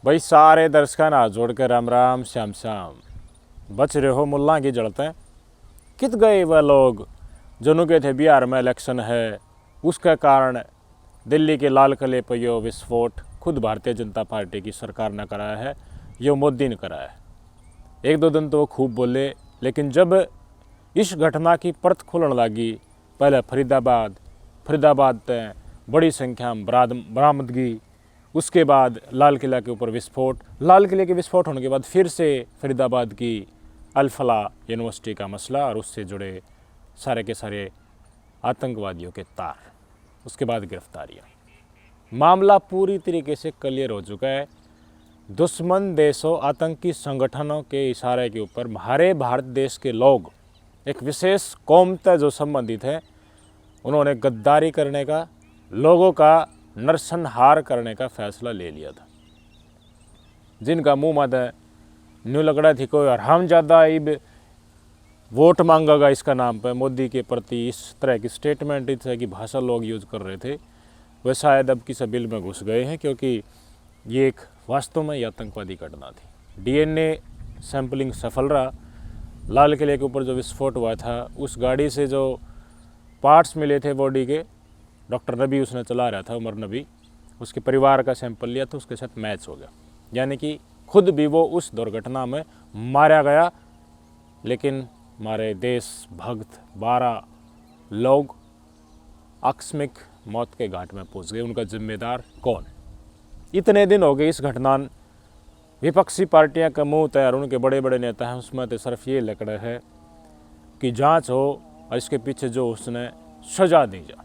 भाई सारे दर्शकों हाथ जोड़कर राम राम श्याम श्याम। बच रहे हो मुल्ला की जड़ते। कित गए वह लोग जो के थे बिहार में इलेक्शन है, उसके कारण दिल्ली के लाल किले पर यो विस्फोट खुद भारतीय जनता पार्टी की सरकार ने कराया है, यो मोदी ने कराया है। एक दो दिन तो वो खूब बोले, लेकिन जब इस घटना की परत खुलने लगी, पहले फरीदाबाद तय बड़ी संख्या में बरामदगी, उसके बाद लाल किला के ऊपर विस्फोट, लाल किले के विस्फोट होने के बाद फिर से फरीदाबाद की अल-फला यूनिवर्सिटी का मसला और उससे जुड़े सारे के सारे आतंकवादियों के तार, उसके बाद गिरफ्तारियाँ। मामला पूरी तरीके से क्लियर हो चुका है। दुश्मन देशों, आतंकी संगठनों के इशारे के ऊपर हमारे भारत देश के लोग, एक विशेष कौम से जो संबंधित है, उन्होंने गद्दारी करने का, लोगों का नरसंहार करने का फैसला ले लिया था। जिनका मुंह मत न्यू लगड़ा थी कोई हम ज़्यादा इब वोट मांगेगा इसका नाम पर मोदी के प्रति इस तरह की स्टेटमेंट, इस तरह की भाषा लोग यूज़ कर रहे थे, वह शायद अब किसी बिल में घुस गए हैं, क्योंकि ये एक वास्तव में आतंकवादी घटना थी। डीएनए सैंपलिंग सफल रहा। लाल किले के ऊपर जो विस्फोट हुआ था, उस गाड़ी से जो पार्ट्स मिले थे बॉडी के, डॉक्टर नबी उसने चला रहा था, उमर नबी, उसके परिवार का सैंपल लिया तो उसके साथ मैच हो गया, यानी कि खुद भी वो उस दुर्घटना में मारा गया। लेकिन हमारे देशभक्त 12 लोग आकस्मिक मौत के घाट में पहुंच गए। उनका जिम्मेदार कौन? इतने दिन हो गए इस घटना, विपक्षी पार्टियां का मुंह तैयार, उनके बड़े बड़े नेता हैं, उसमें तो सिर्फ ये लकड़ा है कि जांच हो और इसके पीछे जो उसने सजा दी जा।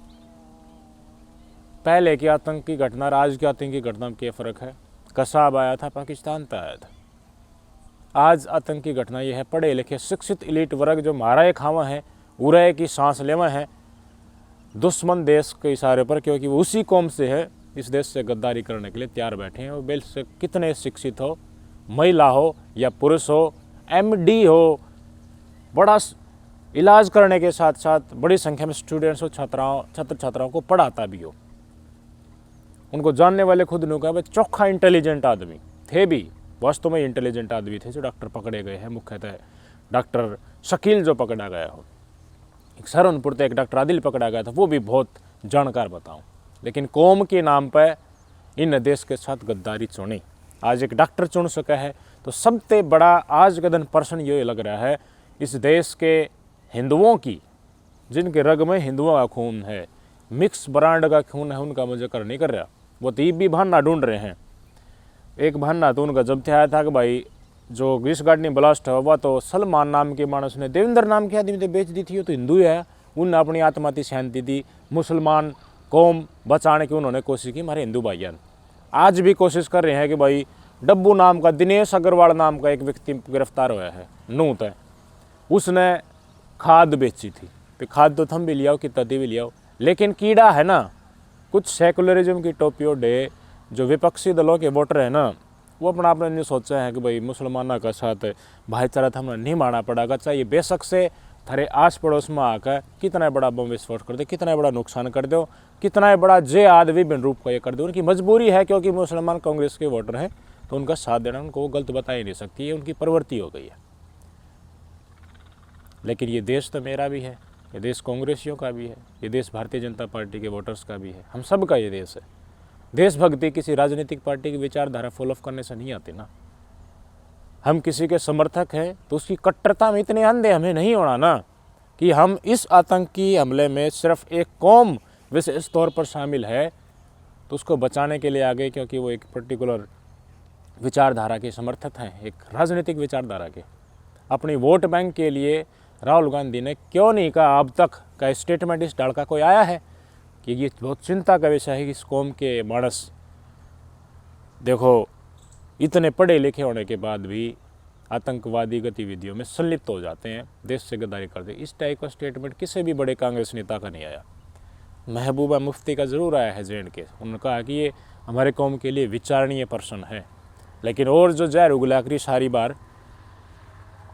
पहले की आतंकी घटना और आज की आतंकी घटना में क्या फ़र्क है? कसाब आया था, पाकिस्तान से आया था। आज आतंकी घटना यह है, पढ़े लिखे शिक्षित इलीट वर्ग जो मारा एक खावा है, उड़े की सांस लेवा है दुश्मन देश के इशारे पर, क्योंकि वो उसी कौम से है, इस देश से गद्दारी करने के लिए तैयार बैठे हैं। वो बेल से कितने शिक्षित हो, महिला हो या पुरुष हो, एमडी हो, बड़ा इलाज करने के साथ साथ बड़ी संख्या में स्टूडेंट्स और छात्र छात्राओं को पढ़ाता भी हो, उनको जानने वाले खुद ने कहा चोखा इंटेलिजेंट आदमी थे, भी वास्तव में इंटेलिजेंट आदमी थे जो डॉक्टर पकड़े गए हैं। मुख्यतः डॉक्टर शकील जो पकड़ा गया हो, एक सहारनपुर से एक डॉक्टर आदिल पकड़ा गया था, वो भी बहुत जानकार बताऊं। लेकिन कौम के नाम पर इन देश के साथ गद्दारी चुनी, आज एक डॉक्टर चुन सका है, तो सबसे बड़ा आज का दिन पर्सन ये लग रहा है इस देश के हिंदुओं की, जिनके रग में हिंदुओं का खून है, मिक्स ब्रांड का खून है, उनका मुझे कर नहीं कर रहा। वो तो भी बहाना ढूंढ रहे हैं। एक बहाना तो उनका जब आया था कि भाई जो इस गाड़ी ब्लास्ट हुआ तो सलमान नाम के मानस ने देवेंद्र नाम के आदमी ने बेच दी थी, वो तो हिंदू है, उनने अपनी आत्मा की शांति दी, मुसलमान कौम बचाने की उन्होंने कोशिश की। हमारे हिंदू भाइयों आज भी कोशिश कर रहे हैं कि भाई डब्बू नाम का, दिनेश अग्रवाल नाम का एक व्यक्ति गिरफ्तार हुआ है नूह तय, उसने खाद बेची थी। तो खाद तो थम भी लियाओ कि तदी भी लियाओ, लेकिन कीड़ा है ना, कुछ सेकुलरिज्म की टोपी ओढ़े जो विपक्षी दलों के वोटर हैं ना, वो अपना आपने नहीं सोचा है कि भाई मुसलमानों का साथ भाईचारा था, हमें नहीं मानना पड़ेगा, चाहिए बेशक से थारे आस पड़ोस में आकर कितना बड़ा बम विस्फोट कर दे, कितना बड़ा नुकसान कर दो, कितना बड़ा जेहाद विभिन्न रूप का ये कर दो। उनकी मजबूरी है, क्योंकि मुसलमान कांग्रेस के वोटर हैं, तो उनका साथ देना उनको वो गलत बता ही नहीं सकती, ये उनकी प्रवृत्ति हो गई है। लेकिन ये देश तो मेरा भी है, ये देश कांग्रेसियों का भी है, ये देश भारतीय जनता पार्टी के वोटर्स का भी है, हम सब का ये देश है। देशभक्ति किसी राजनीतिक पार्टी की विचारधारा फॉलो करने से नहीं आती ना। हम किसी के समर्थक हैं तो उसकी कट्टरता में इतने अंधे हमें नहीं होना ना कि हम इस आतंकी हमले में सिर्फ एक कौम विशेष तौर पर शामिल है तो उसको बचाने के लिए आ गए, क्योंकि वो एक पर्टिकुलर विचारधारा के समर्थक हैं, एक राजनीतिक विचारधारा के। अपनी वोट बैंक के लिए राहुल गांधी ने क्यों नहीं कहा, अब तक का स्टेटमेंट इस डाल का कोई आया है कि ये बहुत चिंता का विषय है कि इस कौम के मानस देखो इतने पढ़े लिखे होने के बाद भी आतंकवादी गतिविधियों में संलिप्त हो जाते हैं, देश से गद्दारी करते हैं। इस टाइप का स्टेटमेंट किसी भी बड़े कांग्रेस नेता का नहीं आया। महबूबा मुफ्ती का ज़रूर आया है जेएंड के, उन्होंने कहा कि ये हमारे कौम के लिए विचारणीय पर्सन है, लेकिन और जो जहर उगलाकरी सारी बार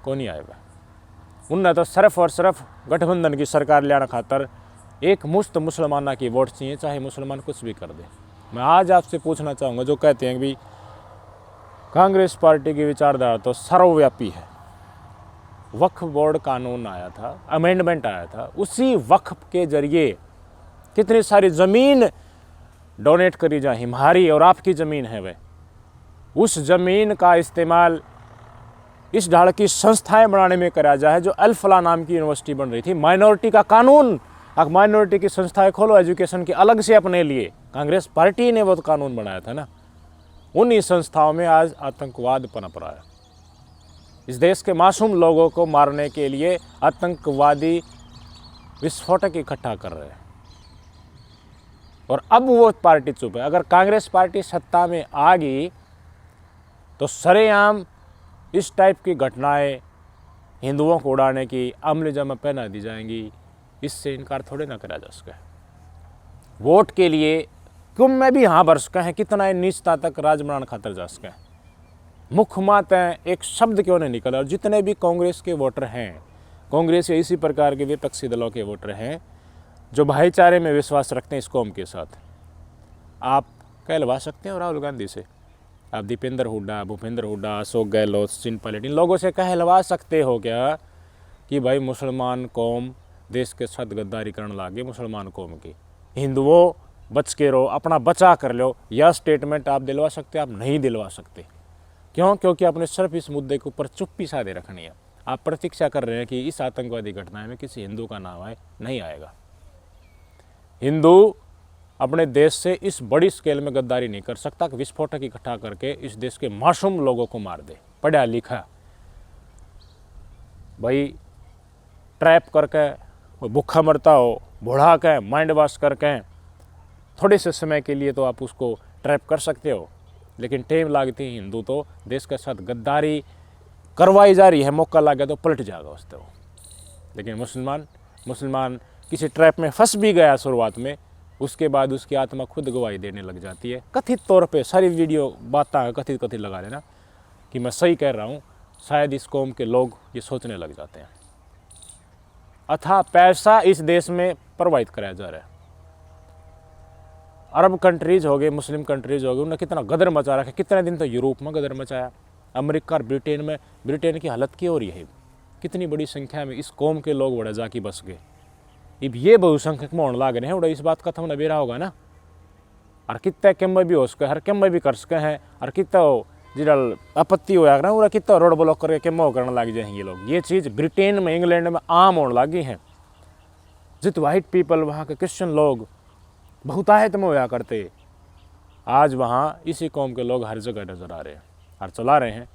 कौन नहीं आएगा। उनने तो सिर्फ और सिर्फ गठबंधन की सरकार लाने खातर एक मुश्त मुसलमाना की वोट चाहिए, चाहे मुसलमान कुछ भी कर दे। मैं आज आपसे पूछना चाहूँगा जो कहते हैं कि कांग्रेस पार्टी की विचारधारा तो सर्वव्यापी है। वक्फ बोर्ड कानून आया था, अमेंडमेंट आया था, उसी वक्फ के जरिए कितनी सारी ज़मीन डोनेट करी जाए, हमारी और आपकी ज़मीन है वह, उस ज़मीन का इस्तेमाल इस ढाल की संस्थाएं बनाने में करा जाए। जो अल फलाह नाम की यूनिवर्सिटी बन रही थी, माइनॉरिटी का कानून, अब माइनॉरिटी की संस्थाएं खोलो एजुकेशन की अलग से अपने लिए, कांग्रेस पार्टी ने वो कानून बनाया था ना। उन्हीं संस्थाओं में आज आतंकवाद पनप रहा है। इस देश के मासूम लोगों को मारने के लिए आतंकवादी विस्फोटक इकट्ठा कर रहे हैं, और अब वो पार्टी चुप है। अगर कांग्रेस पार्टी सत्ता में आ गई तो सरेआम इस टाइप की घटनाएं हिंदुओं को उड़ाने की अमल जमा पहना दी जाएंगी, इससे इनकार थोड़े ना करा जा सके। वोट के लिए क्यों में भी हाँ भर सके हैं, कितना नीचता तक राज बनाने खातर जा सके। मुख्य मात है एक शब्द क्यों नहीं निकला। और जितने भी कांग्रेस के वोटर हैं, कांग्रेस या इसी प्रकार के विपक्षी दलों के वोटर हैं जो भाईचारे में विश्वास रखते हैं इस कौम के साथ, आप कहलवा सकते हैं राहुल गांधी से, आप दीपेंद्र हुड्डा, भूपेंद्र हुड्डा, अशोक गहलोत, सचिन पायलट, इन लोगों से कहलवा सकते हो क्या कि भाई मुसलमान कौम देश के साथ गद्दारी करने लागे, मुसलमान कौम की, हिंदुओं बच के रहो, अपना बचा कर लो, यह स्टेटमेंट आप दिलवा सकते? आप नहीं दिलवा सकते। क्यों? क्योंकि आपने सिर्फ इस मुद्दे के ऊपर चुप्पी साधे रखनी है। आप प्रतीक्षा कर रहे हैं कि इस आतंकवादी घटना में किसी हिंदू का नाम आए, नहीं आएगा। हिंदू अपने देश से इस बड़ी स्केल में गद्दारी नहीं कर सकता कि विस्फोटक इकट्ठा करके इस देश के मासूम लोगों को मार दे। पढ़ा लिखा भाई ट्रैप करके भूखा मरता हो, बुढ़ा के माइंड वॉश करके थोड़े से समय के लिए तो आप उसको ट्रैप कर सकते हो, लेकिन टेम लागती है हिंदू तो देश के साथ गद्दारी करवाई जा रही है, मौका लगे तो पलट जाएगा उससे वो। लेकिन मुसलमान किसी ट्रैप में फंस भी गया शुरुआत में, उसके बाद उसकी आत्मा खुद गवाही देने लग जाती है। कथित तौर पे सारी वीडियो बातें कथित लगा लेना कि मैं सही कह रहा हूँ, शायद इस कौम के लोग ये सोचने लग जाते हैं। अथाह पैसा इस देश में प्रवाहित कराया जा रहा है। अरब कंट्रीज हो गए, मुस्लिम कंट्रीज हो गए, उन्होंने कितना गदर मचा रखा है। कितने दिन तो यूरोप में गदर मचाया, अमेरिका और ब्रिटेन की हालत की हो रही है। कितनी बड़ी संख्या में इस कौम के लोग बड़े जाके बस गए। अब ये बहुसंख्यक में होने लग रहे हैं, उड़ा इस बात का तो बेरा होगा ना। और कितने केम भी हो सके, हर केम भी कर सके हैं, और कितना जिधर आपत्ति होया ना उरा कितना रोड ब्लॉक करके केम करने लग जाएंगे लोग। ये चीज़ ब्रिटेन में, इंग्लैंड में आम होने लगी है। जित वाइट पीपल, वहाँ के क्रिश्चियन लोग बहुतायत में होया करते, आज वहाँ इसी कौम के लोग हर जगह नजर आ रहे हैं और चला रहे हैं।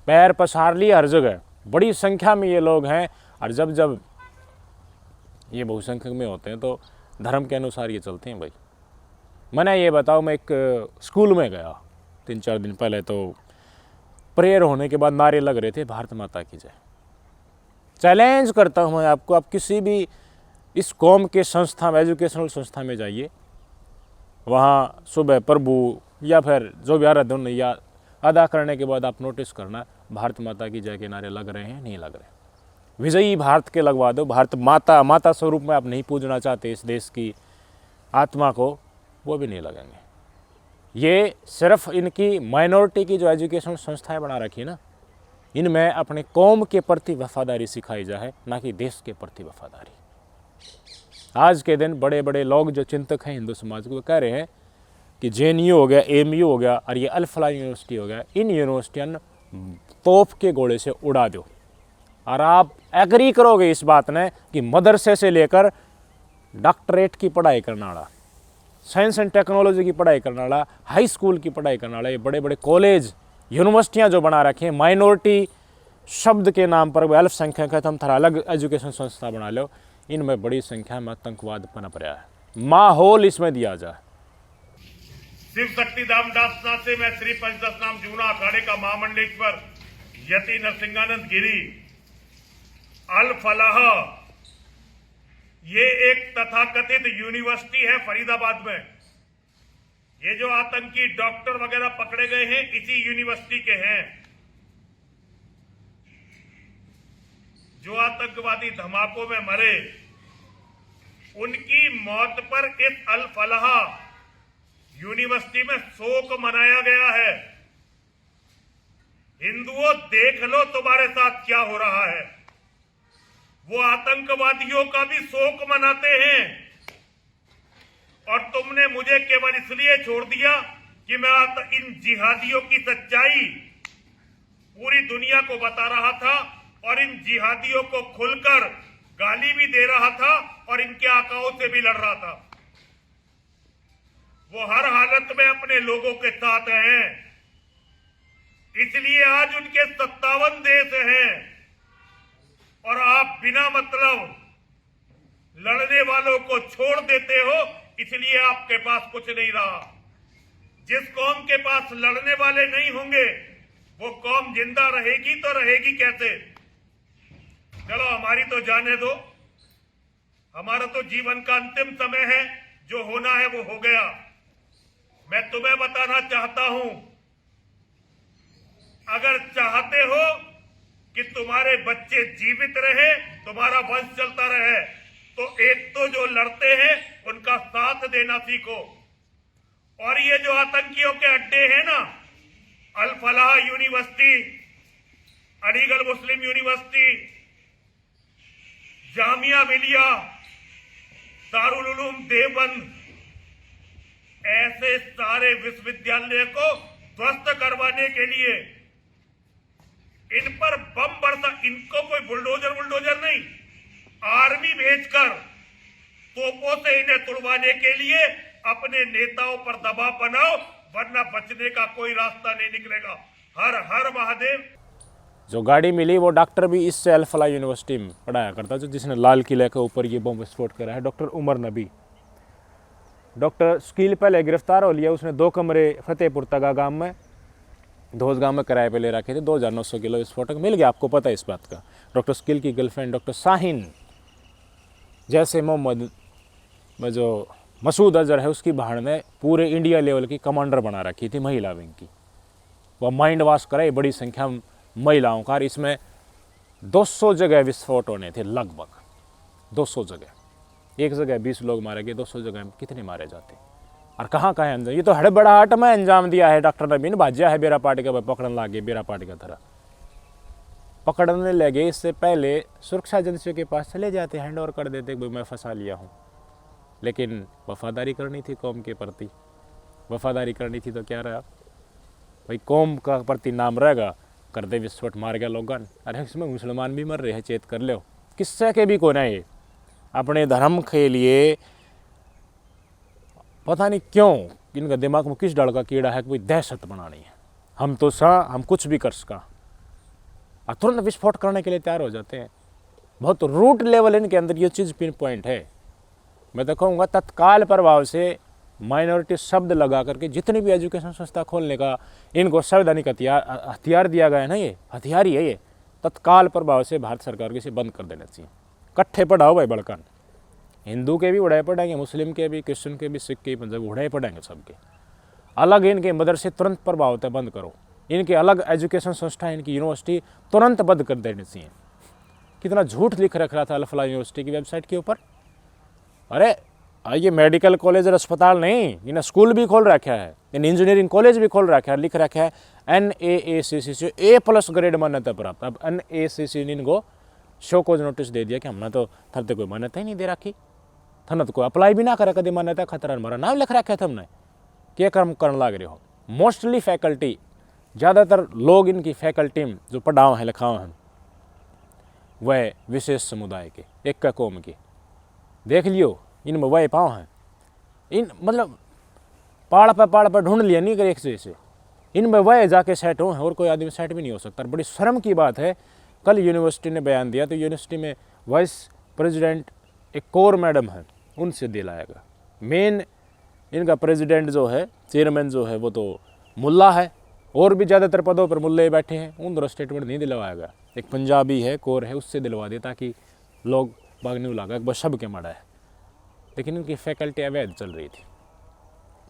पैर पसार लिए हर जगह, बड़ी संख्या में ये लोग हैं। और जब ये बहुसंख्यक में होते हैं तो धर्म के अनुसार ये चलते हैं। भाई मैंने ये बताओ, मैं एक स्कूल में गया 3-4 दिन पहले, तो प्रेयर होने के बाद नारे लग रहे थे भारत माता की जय। चैलेंज करता हूँ मैं आपको, आप किसी भी इस कौम के संस्था में, एजुकेशनल संस्था में जाइए, वहाँ सुबह प्रभु या फिर जो भी आराधन या अदा करने के बाद आप नोटिस करना भारत माता की जय के नारे लग रहे हैं, नहीं लग रहे। विजयी भारत के लगवा दो। भारत माता स्वरूप में आप नहीं पूजना चाहते इस देश की आत्मा को, वो भी नहीं लगेंगे। ये सिर्फ इनकी माइनॉरिटी की जो एजुकेशन संस्थाएं बना रखी है ना, इनमें अपने कौम के प्रति वफादारी सिखाई जाए, ना कि देश के प्रति वफादारी। आज के दिन बड़े बड़े लोग जो चिंतक हैं हिंदू समाज को, कह रहे हैं कि JNU हो गया, AMU हो गया और ये अल फलाह यूनिवर्सिटी हो गया, इन यूनिवर्सिटियां तोप के गोले से उड़ा दो। और आप एग्री करोगे इस बात ने कि मदरसे से लेकर डॉक्टरेट की पढ़ाई करने वाला, साइंस एंड टेक्नोलॉजी की पढ़ाई करने वाला, हाई स्कूल की पढ़ाई करने वाला, ये बड़े बड़े कॉलेज यूनिवर्सिटियां जो बना रखे हैं, माइनॉरिटी शब्द के नाम पर अल्पसंख्यक है तो हम थोड़ा अलग एजुकेशन संस्था बना लो, इनमें बड़ी संख्या में आतंकवाद पनप रहा है। माहौल इसमें दिया जाए। शिव शक्ति दामदास नाथ से मैं श्री पंचदश नाम जूना अखाड़े का महामंडलेश्वर यति नरसिंहानंद गिरी अल फलाह, ये एक तथाकथित यूनिवर्सिटी है फरीदाबाद में। ये जो आतंकी डॉक्टर वगैरह पकड़े गए हैं इसी यूनिवर्सिटी के हैं। जो आतंकवादी धमाकों में मरे उनकी मौत पर इस अल फलाह यूनिवर्सिटी में शोक मनाया गया है। हिंदुओं देख लो तुम्हारे साथ क्या हो रहा है। वो आतंकवादियों का भी शोक मनाते हैं और तुमने मुझे केवल इसलिए छोड़ दिया कि मैं इन जिहादियों की सच्चाई पूरी दुनिया को बता रहा था और इन जिहादियों को खुलकर गाली भी दे रहा था और इनके आकाओं से भी लड़ रहा था। वो हर हालत में अपने लोगों के साथ हैं, इसलिए आज उनके 57 देश हैं और आप बिना मतलब लड़ने वालों को छोड़ देते हो, इसलिए आपके पास कुछ नहीं रहा। जिस कौम के पास लड़ने वाले नहीं होंगे वो कौम जिंदा रहेगी तो रहेगी कैसे। चलो हमारी तो जाने दो, हमारा तो जीवन का अंतिम समय है, जो होना है वो हो गया। मैं तुम्हें बताना चाहता हूं, अगर चाहते हो कि तुम्हारे बच्चे जीवित रहे, तुम्हारा वंश चलता रहे, तो एक तो जो लड़ते हैं उनका साथ देना सीखो। और ये जो आतंकियों के अड्डे हैं ना, अल फलाह यूनिवर्सिटी, अलीगढ़ मुस्लिम यूनिवर्सिटी, जामिया मिलिया, दारुल उलूम देवबंद, ऐसे सारे विश्वविद्यालय को ध्वस्त करवाने के लिए इन पर बम बरसा, इनको कोई बुलडोजर नहीं, आर्मी भेजकर तोपों से इन्हें तुड़वाने के लिए अपने नेताओं पर दबाव बनाओ, वरना बचने का कोई रास्ता नहीं निकलेगा। हर हर महादेव। जो गाड़ी मिली वो डॉक्टर भी इससे अल फलाह यूनिवर्सिटी में पढ़ाया करता था, जिसने लाल किले के ऊपर ये बम विस्फोट करा है, डॉक्टर उमर नबी। डॉक्टर शकील पहले गिरफ्तार हो लिया, उसने 2 कमरे फतेहपुर तगा गांव में, धोस गांव में किराए पे ले रखे थे। 2900 किलो विस्फोटक मिल गया, आपको पता है इस बात का। डॉक्टर शकील की गर्लफ्रेंड डॉक्टर शाहीन, जैसे मोहम्मद में जो मसूद अजहर है, उसकी बहन ने पूरे इंडिया लेवल की कमांडर बना रखी थी महिला विंग की। वह माइंड वॉश कराई बड़ी संख्या में महिलाओं का। इसमें 200 जगह विस्फोट होने थे, लगभग 200 जगह। एक जगह 20 लोग मारे गए, 200 जगह में कितने मारे जाते और कहाँ कहाँ अंजाम। ये तो हड़बड़ाहट में अंजाम दिया है डॉक्टर नबी ने। भाज्या है बेरा पार्टी का, पकड़ने लगे बेरा पार्टी का तरह पकड़ने लगे। इससे पहले सुरक्षा एजेंसियों के पास चले जाते, हैंड ओवर कर देते कि मैं फंसा लिया हूँ। लेकिन वफादारी करनी थी कौम के प्रति, वफादारी करनी थी तो क्या रहा भाई, कौम का प्रति नाम रहेगा, कर दे विस्फोट, मार गया लोगन। अरे इसमें मुसलमान भी मर रहे हैं, चेत कर लो। किस्से के भी कोने ये अपने धर्म के लिए पता नहीं क्यों इनका दिमाग में किस डर का कीड़ा है कि भाई दहशत बनानी है, हम तो हम कुछ भी कर सका और तुरंत विस्फोट करने के लिए तैयार हो जाते हैं। बहुत रूट लेवल इनके अंदर ये चीज़ पिन पॉइंट है। मैं तो कहूँगा तत्काल प्रभाव से माइनॉरिटी शब्द लगा करके जितनी भी एजुकेशन संस्था खोलने का इनको संवैधानिक हथियार दिया गया है ना, ये हथियार ही है ये, तत्काल प्रभाव से भारत सरकार को इसे बंद कर देना चाहिए। इकट्ठे पढ़ाओ भाई बड़कान, हिंदू के भी उड़ाए पढ़ेंगे, मुस्लिम के भी, क्रिश्चियन के भी, सिख के भी, पंजाबी उड़ाए पढ़ेंगे सबके। अलग इनके मदरसे तुरंत प्रभाव होता है, बंद करो। इनके अलग एजुकेशन संस्था, इनकी यूनिवर्सिटी तुरंत बंद कर देनी चाहिए। कितना झूठ लिख रख रहा था अल फलाह यूनिवर्सिटी की वेबसाइट के ऊपर। अरे ये मेडिकल कॉलेज और अस्पताल नहीं, इन्हें स्कूल भी खोल रखा है, इन इंजीनियरिंग कॉलेज भी खोल रखा है, लिख रखा है NAACC से A+ ग्रेड मान्यता प्राप्त। अब NAACC ने इनको शो कोज नोटिस दे दिया कि हमने तो थरते कोई मान्यता ही नहीं दे रखी, थन तो कोई अप्लाई भी ना करे कभी मान्यता, खतरा हमारा नाम लिख रखा है तुमने, क्या कर्म करने लग रहे हो। मोस्टली फैकल्टी, ज़्यादातर लोग इनकी फैकल्टी में जो पढ़ाओ हैं लिखाओ हैं वह विशेष समुदाय के, एक का कौम के। देख लियो इनमें वह पाँव हैं, इन मतलब पहाड़ पर ढूंढ लिया नहीं कर एक से इनमें वह जाके सेट हो हैं, और कोई आदमी सेट भी नहीं हो सकता। बड़ी शर्म की बात है। कल यूनिवर्सिटी ने बयान दिया तो यूनिवर्सिटी में वाइस प्रेसिडेंट एक कोर मैडम है, उनसे दिलाएगा। मेन इनका प्रेसिडेंट जो है, चेयरमैन जो है, वो तो मुल्ला है, और भी ज़्यादातर पदों पर मुल्ले बैठे हैं, उन दोनों स्टेटमेंट नहीं दिलवाएगा। एक पंजाबी है, कोर है, उससे दिलवा दे ताकि लोग भागने लगा बस सब के मड़ा है। लेकिन इनकी फैकल्टी अवैध चल रही थी,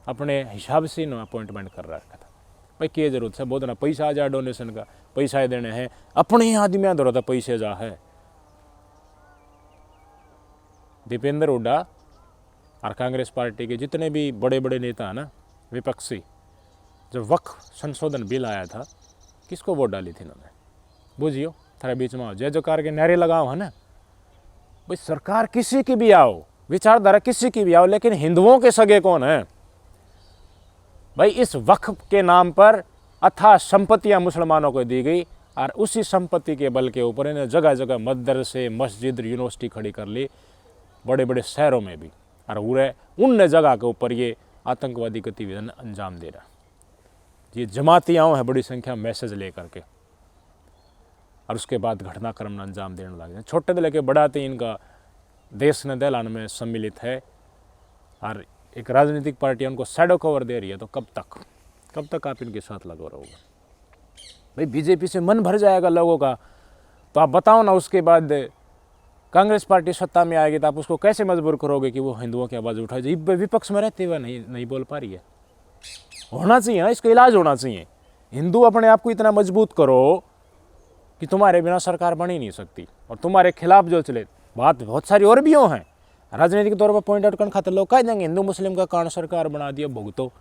अपने हिसाब से इन्होंने अपॉइंटमेंट कर रखा था। भाई क्या जरूरत है, बहुत ना पैसा आ जाए, डोनेशन का पैसा देने हैं, अपने ही आदमी दौरा था पैसे जा है। दीपेंद्र हुड्डा और कांग्रेस पार्टी के जितने भी बड़े बड़े नेता हैं ना विपक्षी, जब वक्फ संशोधन बिल आया था किसको वोट डाली थी इन्होंने? बुझियो थारे बीच में जय जयकार के नारे लगाओ है ना भाई। सरकार किसी की भी आओ, विचारधारा किसी की भी आओ, लेकिन हिंदुओं के सगे कौन है भाई? इस वक्फ के नाम पर अथाह संपत्तियां मुसलमानों को दी गई और उसी संपत्ति के बल के ऊपर इन्हें जगह जगह मदरसे, मस्जिद, यूनिवर्सिटी खड़ी कर ली, बड़े बड़े शहरों में भी। और उन जगह के ऊपर ये आतंकवादी गतिविधियां अंजाम दे रहा। ये जमातियाँ हैं बड़ी संख्या में मैसेज लेकर के, और उसके बाद घटनाक्रम में अंजाम देने लगे। छोटे से लेके बड़ा तक इनका देश ने दहलाने में सम्मिलित है, और एक राजनीतिक पार्टी उनको शैडो कवर दे रही है। तो कब तक आप इनके साथ लगे रहोगे भाई? बीजेपी से मन भर जाएगा लोगों का, तो आप बताओ ना, उसके बाद कांग्रेस पार्टी सत्ता में आएगी तो आप उसको कैसे मजबूर करोगे कि वो हिंदुओं की आवाज़ उठाए? जो विपक्ष में रहते हुए नहीं बोल पा रही है। होना चाहिए, इसका इलाज होना चाहिए। हिंदू अपने आप को इतना मजबूत करो कि तुम्हारे बिना सरकार बन ही नहीं सकती, और तुम्हारे खिलाफ जो चले बात बहुत सारी और भी हैं राजनीतिक तौर पर पॉइंट आउट करने खातिर लोग कह देंगे हिंदू मुस्लिम का कारण सरकार बना दिया, भुगतो।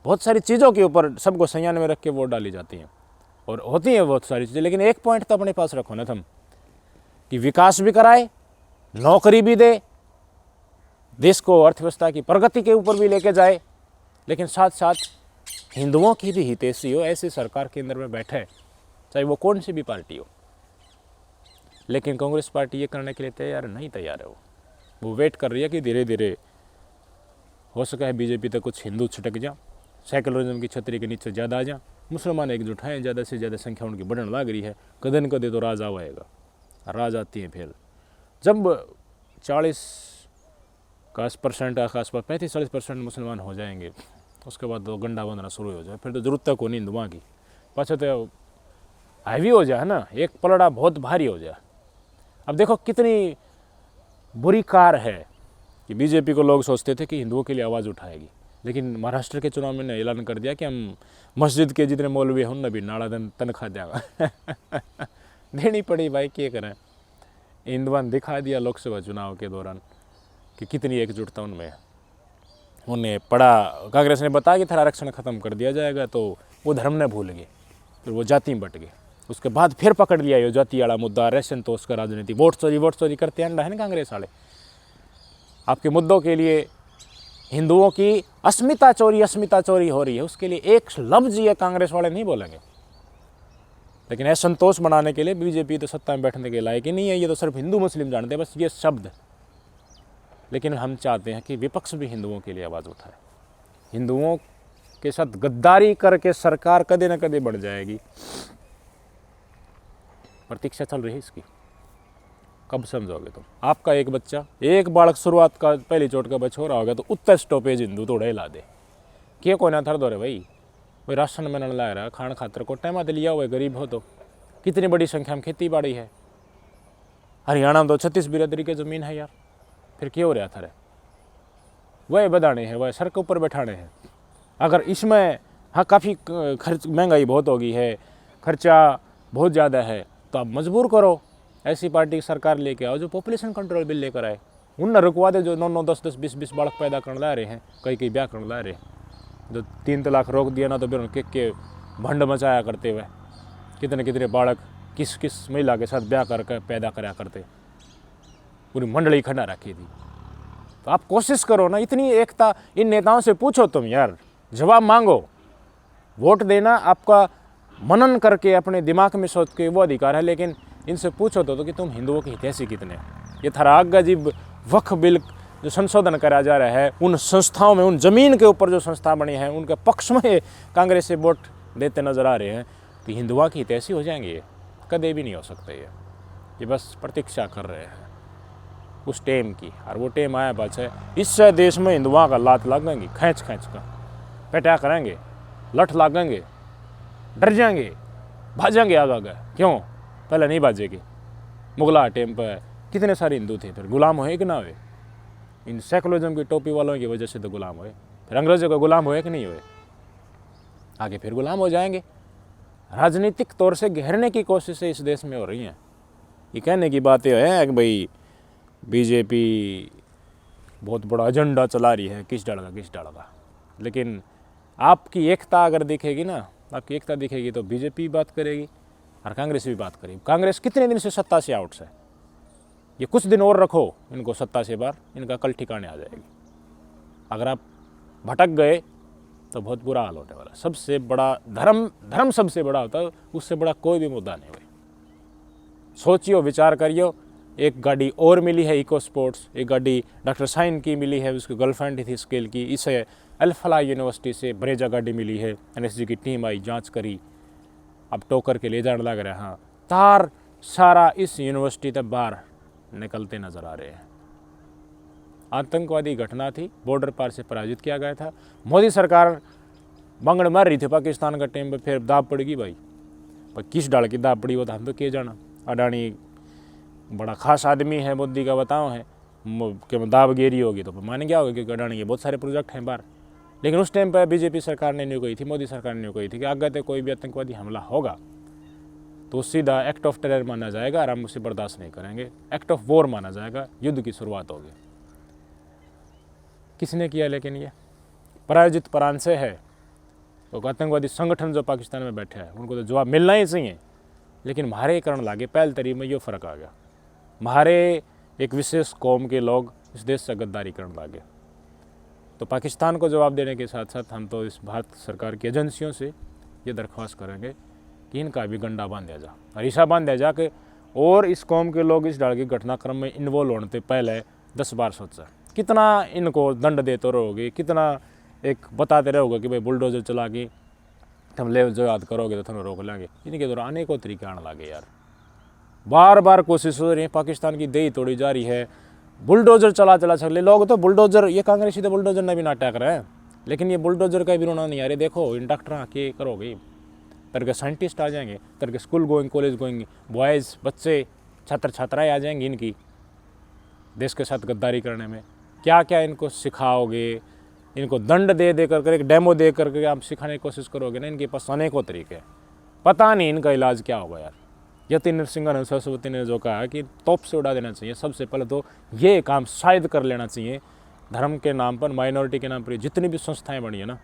बहुत सारी चीज़ों के ऊपर सबको संज्ञान में रख के वोट डाली जाती हैं, और होती हैं बहुत सारी चीज़ें। लेकिन एक पॉइंट तो अपने पास रखो ना तुम, कि विकास भी कराए, नौकरी भी दे, देश को अर्थव्यवस्था की प्रगति के ऊपर भी लेके जाए, लेकिन साथ साथ हिंदुओं की भी हितैषी हो, ऐसी सरकार के अंदर में बैठे, चाहे वो कौन सी भी पार्टी हो। लेकिन कांग्रेस पार्टी ये करने के लिए तैयार है। वो वेट कर रही है कि धीरे धीरे हो सका है बीजेपी तक कुछ हिंदू छिटक जा, सेकुलरिज्म की छतरी के नीचे ज़्यादा आ जा, मुसलमान एकजुट हैं, ज़्यादा से ज़्यादा संख्या उनकी बढ़ने लग रही है। कदे न कदे तो राज आएगा, राज आती है। फिर जब 40% के आसपास 35-40% मुसलमान हो जाएंगे, उसके बाद तो गंडा बंधना शुरू हो जाए, फिर तो जरूरत तक होनी हिंदुआ की। पाछे तो हैवी हो जाए ना, एक पलड़ा बहुत भारी हो जाए। अब देखो कितनी बुरी कार है कि बीजेपी को लोग सोचते थे कि हिंदुओं के लिए आवाज़ उठाएगी, लेकिन महाराष्ट्र के चुनाव में ऐलान कर दिया कि हम मस्जिद के जितने मौलवी हैं उनने भी नाड़ा तनख्वाह देगा देनी पड़ी भाई, क्या करें। हिंदुआ ने दिखा दिया लोकसभा चुनाव के दौरान कि कितनी एकजुटता उनमें है। उन्हें पड़ा, कांग्रेस ने बताया कि थारा आरक्षण खत्म कर दिया जाएगा, तो वो धर्म ने भूल गए, फिर वो जाति में बट गए। उसके बाद फिर पकड़ लिया ये जाति वाला मुद्दा, रेशन तो उसका राजनीति, वोट चोरी करते अंडा है ना कांग्रेस वाले। आपके मुद्दों के लिए हिंदुओं की अस्मिता चोरी हो रही है, उसके लिए एक लफ्ज ये कांग्रेस वाले नहीं बोलेंगे। लेकिन असंतोष बनाने के लिए बीजेपी तो सत्ता में बैठने के लायक ही नहीं है, ये तो सिर्फ हिंदू मुस्लिम जानते हैं बस ये शब्द। लेकिन हम चाहते हैं कि विपक्ष भी हिंदुओं के लिए आवाज़ उठाए। हिंदुओं के साथ गद्दारी करके सरकार कदे न कदे बढ़ जाएगी। प्रतीक्षा चल रही है इसकी, कब समझोगे तुम? आपका एक बच्चा, एक बालक शुरुआत का पहली चोट का बच्चा हो रहा होगा तो उत्तर स्टॉपेज हिंदू तोड़े ला दे के कोई ना थर दो रे भाई राशन में न ला रहा, खान खातर को टाइम आते लिया हुआ है, गरीब हो तो। कितनी बड़ी संख्या में खेती बाड़ी है, हरियाणा में तो 36 बिरादरी की ज़मीन है यार, फिर क्या हो रहा था रे? वह बदाने हैं, वह सर के ऊपर बैठाने हैं। अगर इसमें हाँ काफ़ी खर्च, महंगाई बहुत हो गई है, खर्चा बहुत ज़्यादा है, तो आप मजबूर करो ऐसी पार्टी की सरकार लेके आओ जो पॉपुलेशन कंट्रोल बिल लेकर आए। उन रुकवा दे जो 9-9, 10-10, 20-20 बालक पैदा करने ला रहे हैं, कई ब्याह करने ला रहे हैं। जो 3 तलाक रोक दिया ना तो फिर के भंड मचाया करते हुए, कितने बालक किस महिला के साथ ब्याह करके पैदा कराया करते, पूरी मंडली खड़ा रखी थी। तो आप कोशिश करो ना, इतनी एकता इन नेताओं से पूछो तुम यार, जवाब मांगो। वोट देना आपका मनन करके अपने दिमाग में सोच के वो अधिकार है, लेकिन इनसे पूछो तो कि तुम हिंदुओं के हितैषी कितने। ये थारा आगा जीव वक्फ बिल जो संशोधन करा जा रहा है, उन संस्थाओं में, उन जमीन के ऊपर जो संस्था बनी है उनके पक्ष में कांग्रेस से वोट देते नजर आ रहे हैं, तो हिंदुओं की हितैषी हो जाएंगे? ये कदे भी नहीं हो सकते। ये बस प्रतीक्षा कर रहे हैं उस टेम की, और वो टेम आया बच है। इससे देश में हिंदुओं का लात लागेंगी, खींच कर पेटा करेंगे, लठ लागेंगे, डर जाएंगे, भाजेंगे आगे। क्यों? पहले नहीं भाजेगी। मुगला टेम पर कितने सारे हिंदू थे, फिर गुलाम हुए कि ना हुए? इन सेकुलरिज्म की टोपी वालों की वजह से तो गुलाम हुए। फिर अंग्रेजों को गुलाम हुए कि नहीं हुए? आगे फिर गुलाम हो जाएंगे। राजनीतिक तौर से घेरने की कोशिशें इस देश में हो रही हैं। ये कहने की बातें हैं कि भाई बीजेपी बहुत बड़ा एजेंडा चला रही है, किस डालेगा, लेकिन आपकी एकता अगर दिखेगी ना आपकी एकता दिखेगी तो बीजेपी बात करेगी और कांग्रेस भी बात करेगी। कांग्रेस कितने दिन से सत्ता से आउट है, ये कुछ दिन और रखो इनको सत्ता से बाहर, इनका कल ठिकाने आ जाएगी। अगर आप भटक गए तो बहुत बुरा हाल होने वाला। सबसे बड़ा धर्म सबसे बड़ा होता है, उससे बड़ा कोई भी मुद्दा नहीं हुई। सोचियो, विचार करियो। एक गाड़ी और मिली है इको स्पोर्ट्स, एक गाड़ी डॉक्टर साइन की मिली है, उसकी गर्लफ्रेंड थी स्केल की। इसे अल-फलाह यूनिवर्सिटी से ब्रेजा गाड़ी मिली है, एनएसजी की टीम आई, जांच करी, अब टोकर के ले जाने लग रहे हैं। हाँ, तार सारा इस यूनिवर्सिटी तक बाहर निकलते नजर आ रहे हैं। आतंकवादी घटना थी, बॉर्डर पार से पराजित किया गया था। मोदी सरकार बंगड़ मार रही थी पाकिस्तान का टाइम पर, फिर दाब पड़ेगी भाई, पर किस डाल की दाब पड़ी वो तो हम तो किए जाना। अडानी बड़ा खास आदमी है, मोदी का बताओ है कि दाब गेरी होगी तो माने क्या होगा, क्योंकि अडानी के बहुत सारे प्रोजेक्ट हैं बाहर। लेकिन उस टाइम पर बीजेपी सरकार ने न्यू कही थी, मोदी सरकार ने न्यू कही थी कि अगर तो कोई भी आतंकवादी हमला होगा तो सीधा एक्ट ऑफ टेरर माना जाएगा और हम उसे बर्दाश्त नहीं करेंगे, एक्ट ऑफ वॉर माना जाएगा, युद्ध की शुरुआत होगी। किसने किया? लेकिन ये पराजित प्रांत से है, तो आतंकवादी संगठन जो पाकिस्तान में बैठे हैं उनको तो जवाब मिलना ही चाहिए। लेकिन म्हारे करण लागे, पहल तरी में ये फ़र्क आ गया। म्हारे एक विशेष कौम के लोग इस देश से गद्दारी करने लगे। तो पाकिस्तान को जवाब देने के साथ साथ हम तो इस भारत सरकार की एजेंसियों से ये दरख्वास्त करेंगे कि इनका भी गंडा बांध दिया जा, अरीसा बांध दिया जा के, और इस कौम के लोग इस डाल के घटनाक्रम में इन्वॉल्व होने से पहले 10 बार सोचा। कितना इनको दंड देते रहोगे, कितना एक बताते रहोगे कि भाई बुलडोजर चला के तुम ले जो याद करोगे तो तुम्हें रोक लेंगे। इनके द्वारा अनेकों तरीके आने लगे यार। बार बार कोशिश हो रही है, पाकिस्तान की देही तोड़ी जा रही है, बुलडोजर चला सकते लोग तो बुलडोजर, ये कांग्रेसी तो बुलडोजर ने भी नाटक रहे हैं, लेकिन ये बुलडोजर का भी रोना नहीं आ रही। देखो इन डॉक्टर आके करोगे, तरह के साइंटिस्ट आ जाएंगे, तरह के school going college going boys बच्चे छात्र छात्राएँ आ जाएंगी इनकी देश के साथ गद्दारी करने में। क्या क्या इनको सिखाओगे, इनको दंड दे कर एक डेमो दे करके आप सिखाने की कोशिश करोगे ना, इनके पास अनेकों तरीके हैं। पता नहीं इनका इलाज क्या होगा यार। यति नरसिंगन सरस्वती ने जो कहा कि तोप से उड़ा देना चाहिए, सबसे पहले तो ये काम शायद कर लेना चाहिए। धर्म के नाम पर, माइनॉरिटी के नाम पर जितनी भी संस्थाएं बनी है ना,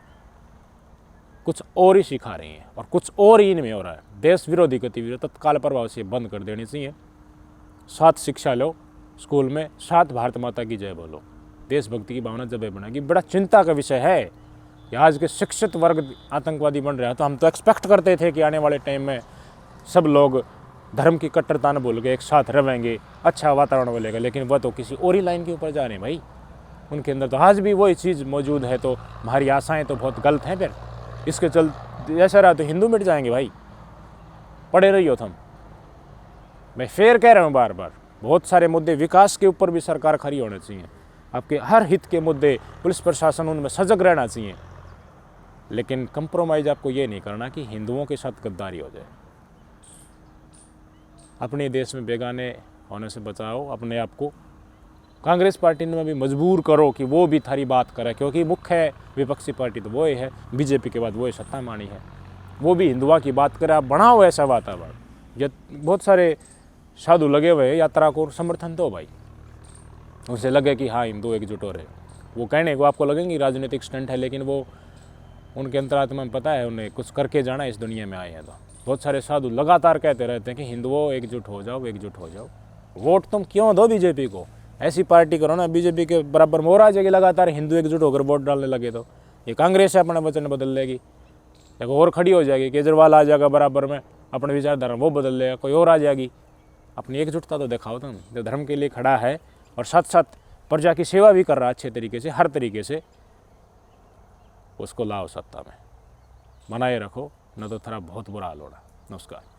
कुछ और ही सिखा रही हैं और कुछ और ही इनमें हो रहा है। देश विरोधी गतिविधि तत्काल प्रभाव से बंद कर देनी चाहिए। साथ शिक्षा लो स्कूल में, साथ भारत माता की जय बोलो, देशभक्ति की भावना जब बनेगी। बड़ा चिंता का विषय है कि आज के शिक्षित वर्ग आतंकवादी बन रहे हैं। तो हम तो एक्सपेक्ट करते थे कि आने वाले टाइम में सब लोग धर्म की कट्टरता न भूल के एक साथ रहेंगे, अच्छा वातावरण बनेगा, लेकिन वह तो किसी और ही लाइन के ऊपर जा रहे हैं भाई। उनके अंदर तो आज भी वही चीज़ मौजूद है, तो हमारी आशाएं तो बहुत गलत हैं। फिर इसके चल ऐसा रहा तो हिंदू मिट जाएंगे भाई, पड़े रहियो तुम। मैं फिर कह रहा हूँ बार बार, बहुत सारे मुद्दे विकास के ऊपर भी सरकार खड़ी होनी चाहिए। आपके हर हित के मुद्दे पुलिस प्रशासन उनमें सजग रहना चाहिए, लेकिन कंप्रोमाइज़ आपको ये नहीं करना कि हिंदुओं के साथ गद्दारी हो जाए। अपने देश में बेगाने होने से बचाओ अपने आप को। कांग्रेस पार्टी में भी मजबूर करो कि वो भी थारी बात करे, क्योंकि मुख्य विपक्षी पार्टी तो वो ही है, बीजेपी के बाद वो ही सत्ता मानी है। वो भी हिंदुओं की बात करे, आप बनाओ ऐसा वातावरण। ये बहुत सारे साधु लगे हुए यात्रा को समर्थन दो भाई, उनसे लगे कि हाँ हिंदू एकजुट हो रहे। वो कहने को आपको लगेंगी राजनीतिक स्टंट है, लेकिन वो उनके अंतरात्मा में पता है उन्हें कुछ करके जाना इस दुनिया में आए हैं। तो बहुत सारे साधु लगातार कहते रहते हैं कि हिंदुओं एकजुट हो जाओ, एकजुट हो जाओ। वोट तुम क्यों दो बीजेपी को? ऐसी पार्टी करो ना बीजेपी के बराबर मोर आ जाएगी। लगातार हिंदू एकजुट होकर वोट डालने लगे तो ये कांग्रेस है अपना वचन बदल लेगी, एक और खड़ी हो जाएगी, केजरीवाल आ जाएगा बराबर में, अपने विचारधारा वो बदल लेगा, कोई और आ जाएगी। अपनी एकजुटता तो दिखाओ तुम, जो धर्म के लिए खड़ा है और साथ साथ प्रजा की सेवा भी कर रहा है अच्छे तरीके से, हर तरीके से, उसको लाओ सत्ता में, बनाए रखो, न तो थोड़ा बहुत बुरा हाल होगा। नमस्कार।